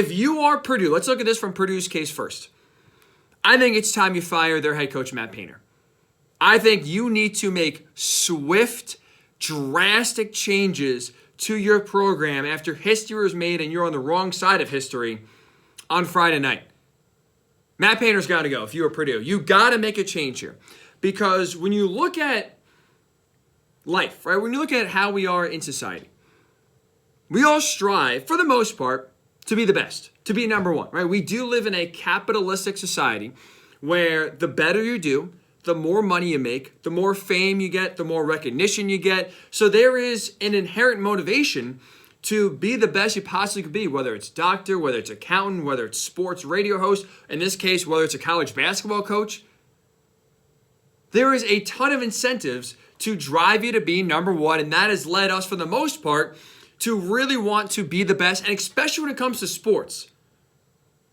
If you are Purdue, let's look at this from Purdue's case first. I think it's time you fire their head coach, Matt Painter. I think you need to make swift, drastic changes to your program after history was made and you're on the wrong side of history on Friday night. Matt Painter's got to go if you were Purdue. You got to make a change here. Because when you look at life, right? When you look at how we are in society, we all strive, for the most part, to be the best, to be number one, right? We do live in a capitalistic society where the better you do, the more money you make, the more fame you get, the more recognition you get. So there is an inherent motivation to be the best you possibly could be, whether it's doctor, whether it's accountant, whether it's sports radio host, in this case, whether it's a college basketball coach. There is a ton of incentives to drive you to be number one, and that has led us, for the most part, to really want to be the best, and especially when it comes to sports.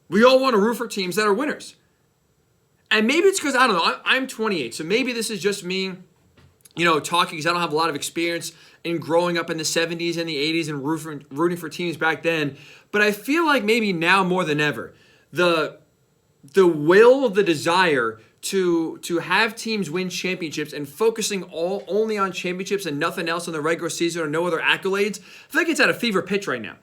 We all want to root for teams that are winners. And maybe it's because, I don't know, I'm 28, so maybe this is just me, talking because I don't have a lot of experience in growing up in the 70s and the 80s and rooting for teams back then. But I feel like maybe now more than ever, the will, the desire to have teams win championships and focusing only on championships and nothing else in the regular season or no other accolades, I feel like it's at a fever pitch right now,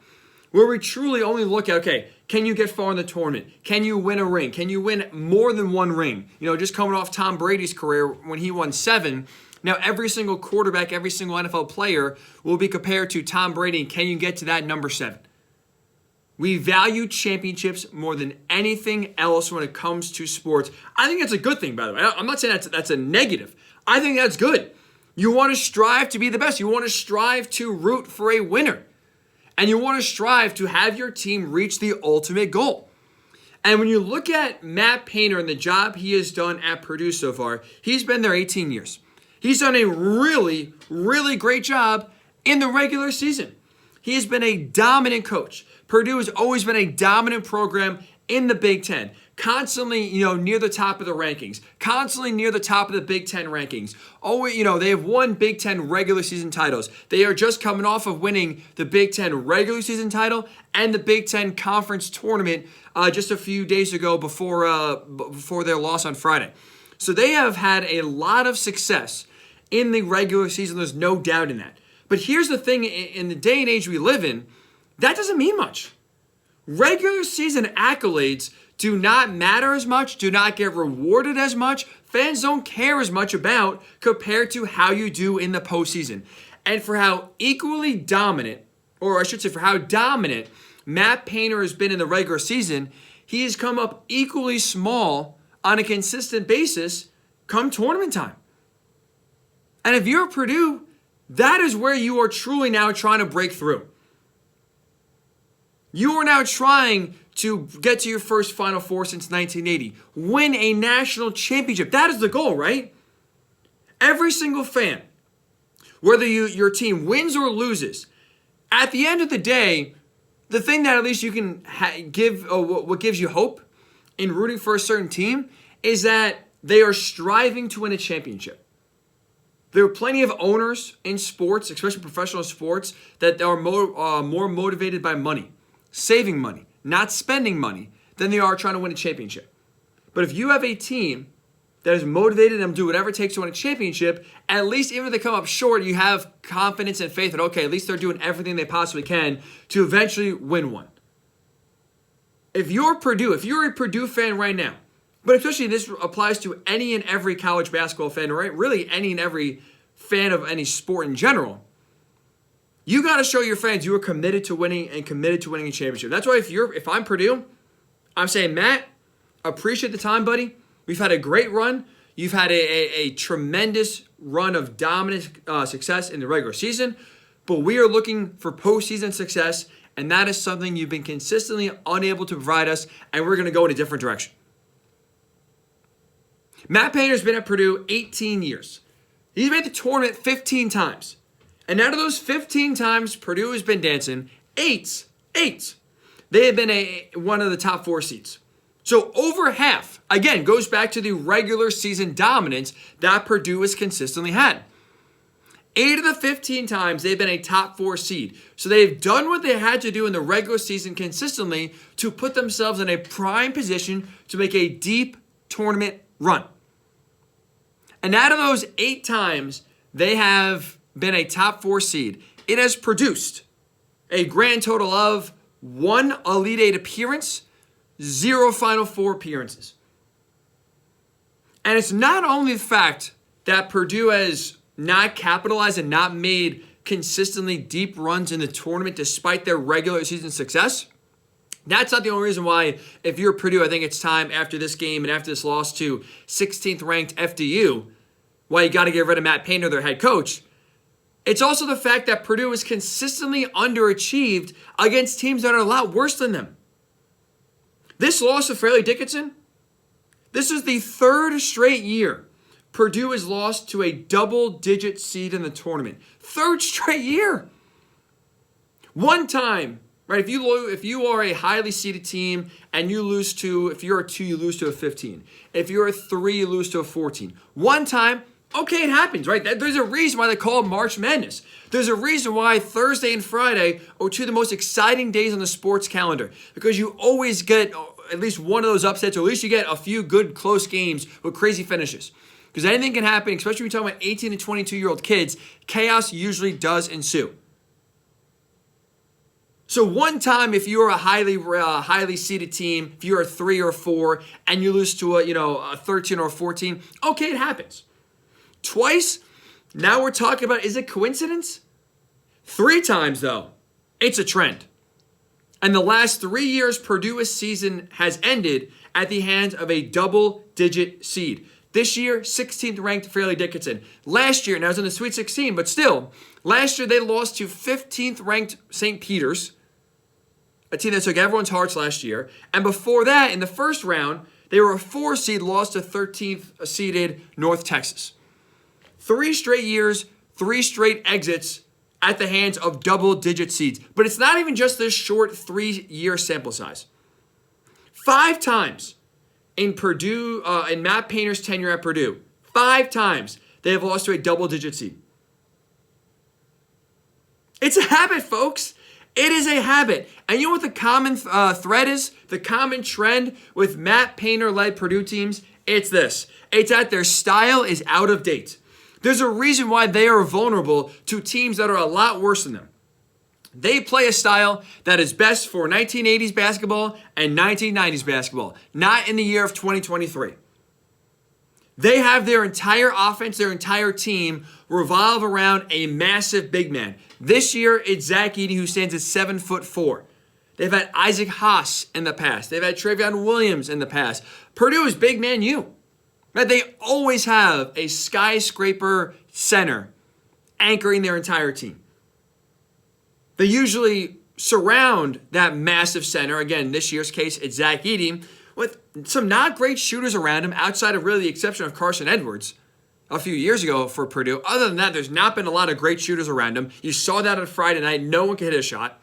where we truly only look at, okay, can you get far in the tournament? Can you win a ring? Can you win more than one ring? Just coming off Tom Brady's career when he won 7. Now, every single quarterback, every single NFL player will be compared to Tom Brady, and can you get to that number 7? We value championships more than anything else when it comes to sports. I think that's a good thing, by the way. I'm not saying that's a negative. I think that's good. You want to strive to be the best. You want to strive to root for a winner. And you want to strive to have your team reach the ultimate goal. And when you look at Matt Painter and the job he has done at Purdue so far, he's been there 18 years. He's done a really, really great job in the regular season. He has been a dominant coach. Purdue has always been a dominant program in the Big Ten. Constantly, near the top of the rankings. Constantly near the top of the Big Ten rankings. Always, they have won Big Ten regular season titles. They are just coming off of winning the Big Ten regular season title and the Big Ten Conference Tournament just a few days ago before their loss on Friday. So they have had a lot of success in the regular season. There's no doubt in that. But here's the thing, in the day and age we live in, that doesn't mean much. Regular season accolades do not matter as much, do not get rewarded as much. Fans don't care as much about compared to how you do in the postseason. And for how equally dominant, or I should say for how dominant Matt Painter has been in the regular season, he has come up equally small on a consistent basis come tournament time. And if you're Purdue, that is where you are truly now trying to break through. You are now trying to get to your first Final Four since 1980. Win a national championship. That is the goal, right? Every single fan, whether your team wins or loses, at the end of the day, the thing that at least you can give, what gives you hope in rooting for a certain team is that they are striving to win a championship. There are plenty of owners in sports, especially professional sports, that are more motivated by money, saving money, not spending money, than they are trying to win a championship. But if you have a team that is motivated and do whatever it takes to win a championship, at least even if they come up short, you have confidence and faith that, okay, at least they're doing everything they possibly can to eventually win one. If you're Purdue, if you're a Purdue fan right now, but especially this applies to any and every college basketball fan, right? Really any and every fan of any sport in general, you got to show your fans you are committed to winning and committed to winning a championship. That's why if I'm Purdue, I'm saying, Matt, appreciate the time, buddy. We've had a great run. You've had a tremendous run of dominant success in the regular season, but we are looking for postseason success, and that is something you've been consistently unable to provide us, and we're going to go in a different direction. Matt Painter's been at Purdue 18 years. He's made the tournament 15 times. And out of those 15 times Purdue has been dancing, eight, they have been one of the top 4 seeds. So over half, again, goes back to the regular season dominance that Purdue has consistently had. 8 of the 15 times they've been a top 4 seed. So they've done what they had to do in the regular season consistently to put themselves in a prime position to make a deep tournament run. And out of those 8 times they have been a top 4 seed, it has produced a grand total of 1 Elite 8 appearance, 0 Final Four appearances. And it's not only the fact that Purdue has not capitalized and not made consistently deep runs in the tournament despite their regular season success. That's not the only reason why, if you're Purdue, I think it's time after this game and after this loss to 16th ranked FDU, why you got to get rid of Matt Painter, their head coach. It's also the fact that Purdue has consistently underachieved against teams that are a lot worse than them. This loss of Fairleigh Dickinson, this is the 3rd straight year Purdue has lost to a double-digit seed in the tournament. 3rd straight year. One time, right? If you are a highly seeded team and you lose to, if you're a 2, you lose to a 15. If you're a 3, you lose to a 14. One time, okay, it happens, right? There's a reason why they call it March Madness. There's a reason why Thursday and Friday are 2 of the most exciting days on the sports calendar, because you always get at least one of those upsets, or at least you get a few good close games with crazy finishes. Because anything can happen, especially when you're talking about 18 to 22-year-old kids, chaos usually does ensue. So one time, if you're a highly seeded team, if you're a 3 or 4, and you lose to a 13 or 14, okay, it happens. Twice, now we're talking about, is it coincidence? 3 times, though, it's a trend. And the last 3 years, Purdue's season has ended at the hands of a double-digit seed. This year, 16th ranked Fairleigh Dickinson. Last year, now it's in the Sweet 16, but still, last year they lost to 15th ranked St. Peter's, a team that took everyone's hearts last year. And before that, in the first round, they were a 4 seed, lost to 13th seeded North Texas. 3 straight years, 3 straight exits at the hands of double-digit seeds. But it's not even just this short 3-year sample size. 5 times in Purdue, in Matt Painter's tenure at Purdue, 5 times they have lost to a double-digit seed. It's a habit, folks. It is a habit. And you know what the common thread is? The common trend with Matt Painter-led Purdue teams? It's this. It's that their style is out of date. There's a reason why they are vulnerable to teams that are a lot worse than them. They play a style that is best for 1980s basketball and 1990s basketball, not in the year of 2023. They have their entire offense, their entire team revolve around a massive big man. This year, it's Zach Edey, who stands at 7'4". They've had Isaac Haas in the past. They've had Travion Williams in the past. Purdue is big man U. Right? They always have a skyscraper center anchoring their entire team. They usually surround that massive center. Again, this year's case, it's Zach Edey, with some not great shooters around him outside of really the exception of Carson Edwards a few years ago for Purdue. Other than that, there's not been a lot of great shooters around him. You saw that on Friday night. No one can hit a shot.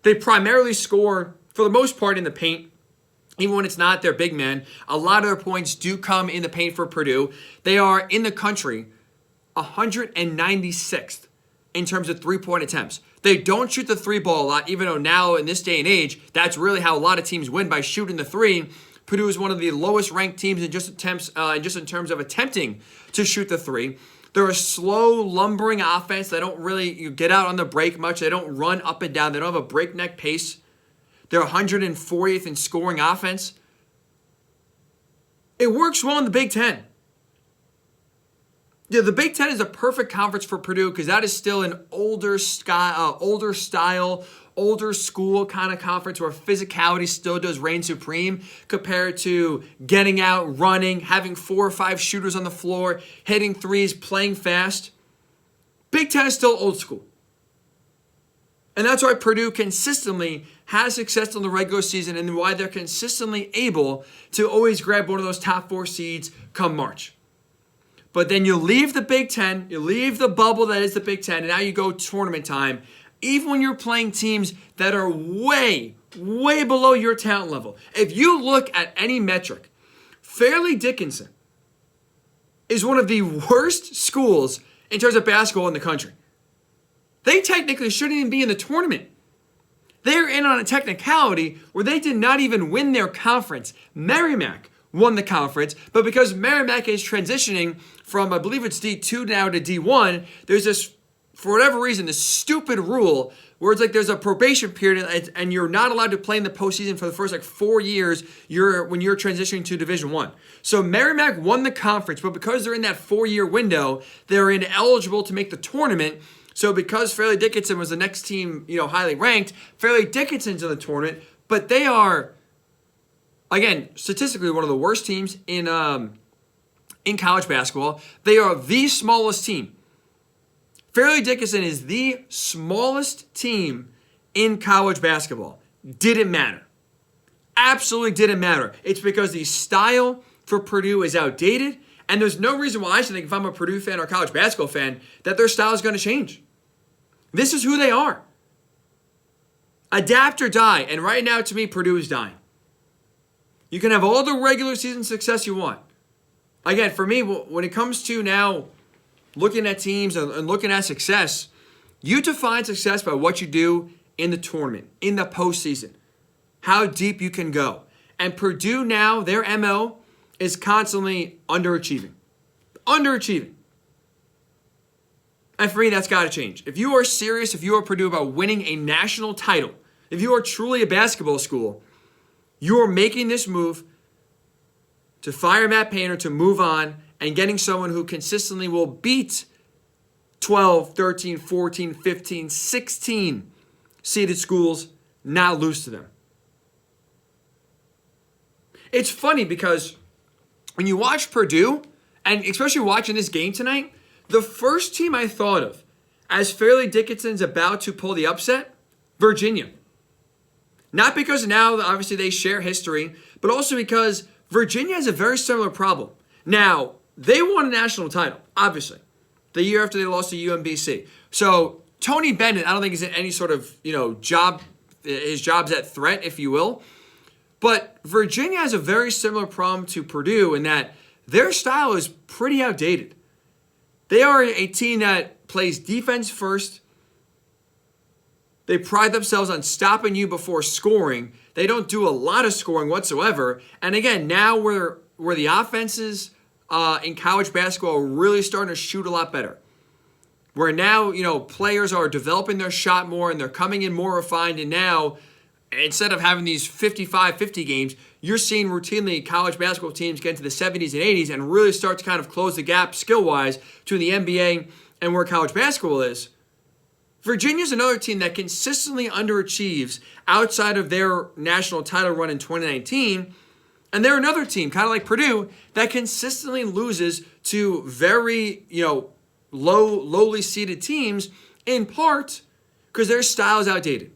They primarily score, for the most part, in the paint. Even when it's not their big man, a lot of their points do come in the paint for Purdue. They are, in the country, 196th in terms of three-point attempts. They don't shoot the 3 ball a lot, even though now, in this day and age, that's really how a lot of teams win, by shooting the 3. Purdue is one of the lowest-ranked teams in just in terms of attempting to shoot the 3. They're a slow, lumbering offense. They don't really get out on the break much. They don't run up and down. They don't have a breakneck pace. They're 140th in scoring offense. It works well in the Big Ten. Yeah, the Big Ten is a perfect conference for Purdue because that is still an older style, older school kind of conference where physicality still does reign supreme compared to getting out, running, having 4 or 5 shooters on the floor, hitting threes, playing fast. Big Ten is still old school. And that's why Purdue consistently has success in the regular season and why they're consistently able to always grab one of those top 4 seeds come March. But then you leave the Big Ten, you leave the bubble that is the Big Ten, and now you go tournament time. Even when you're playing teams that are way, way below your talent level. If you look at any metric, Fairleigh Dickinson is one of the worst schools in terms of basketball in the country. They technically shouldn't even be in the tournament. They're in on a technicality where they did not even win their conference. Merrimack won the conference, but because Merrimack is transitioning from, I believe it's D2 now to D1, there's this, for whatever reason, this stupid rule where it's like there's a probation period and you're not allowed to play in the postseason for the first 4 years when you're transitioning to Division I. So Merrimack won the conference, but because they're in that 4-year window, they're ineligible to make the tournament. So because Fairleigh Dickinson was the next team, highly ranked, Fairleigh Dickinson's in the tournament, but they are, again, statistically one of the worst teams in college basketball. They are the smallest team. Fairleigh Dickinson is the smallest team in college basketball. Didn't matter. Absolutely didn't matter. It's because the style for Purdue is outdated, and there's no reason why I should think, if I'm a Purdue fan or college basketball fan, that their style is going to change. This is who they are. Adapt or die, and right now, to me, Purdue is dying. You can have all the regular season success you want. Again, for me, when it comes to now looking at teams and looking at success, you define success by what you do in the tournament, in the postseason, how deep you can go. And Purdue now, their MO is constantly underachieving. Underachieving. And for me, that's got to change. If you are serious, if you are Purdue about winning a national title, if you are truly a basketball school, you are making this move to fire Matt Painter, to move on, and getting someone who consistently will beat 12, 13, 14, 15, 16 seeded schools, not lose to them. It's funny because when you watch Purdue, and especially watching this game tonight, the first team I thought of as Fairleigh Dickinson's about to pull the upset, Virginia. Not because now, obviously, they share history, but also because Virginia has a very similar problem. Now, they won a national title, obviously, the year after they lost to UMBC. So Tony Bennett, I don't think is in any sort of, job, his job's at threat, if you will. But Virginia has a very similar problem to Purdue in that their style is pretty outdated. They are a team that plays defense first. They pride themselves on stopping you before scoring. They don't do a lot of scoring whatsoever. And again, now where the offenses in college basketball are really starting to shoot a lot better. Where now, players are developing their shot more and they're coming in more refined. And now, instead of having these 55-50 games, you're seeing routinely college basketball teams get into the 70s and 80s and really start to kind of close the gap skill-wise between the NBA and where college basketball is. Virginia's another team that consistently underachieves outside of their national title run in 2019. And they're another team, kind of like Purdue, that consistently loses to very, lowly seeded teams, in part because their style is outdated.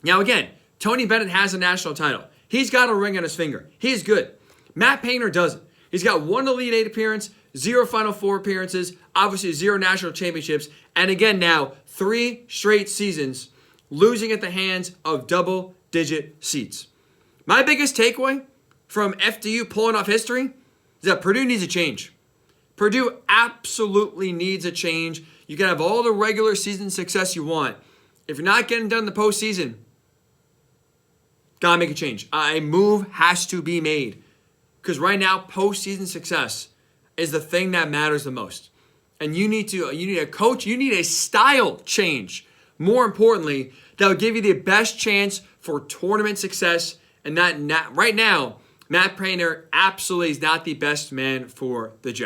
Now again, Tony Bennett has a national title. He's got a ring on his finger. He's good. Matt Painter doesn't. He's got 1 Elite Eight appearance, 0 Final Four appearances, obviously 0 national championships, and again now 3 straight seasons losing at the hands of double-digit seeds. My biggest takeaway from FDU pulling off history is that Purdue needs a change. Purdue absolutely needs a change. You can have all the regular season success you want. If you're not getting done in the postseason, gotta make a change. A move has to be made. Because right now, postseason success is the thing that matters the most. And you need a coach, you need a style change. More importantly, that will give you the best chance for tournament success. And right now, Matt Painter absolutely is not the best man for the job.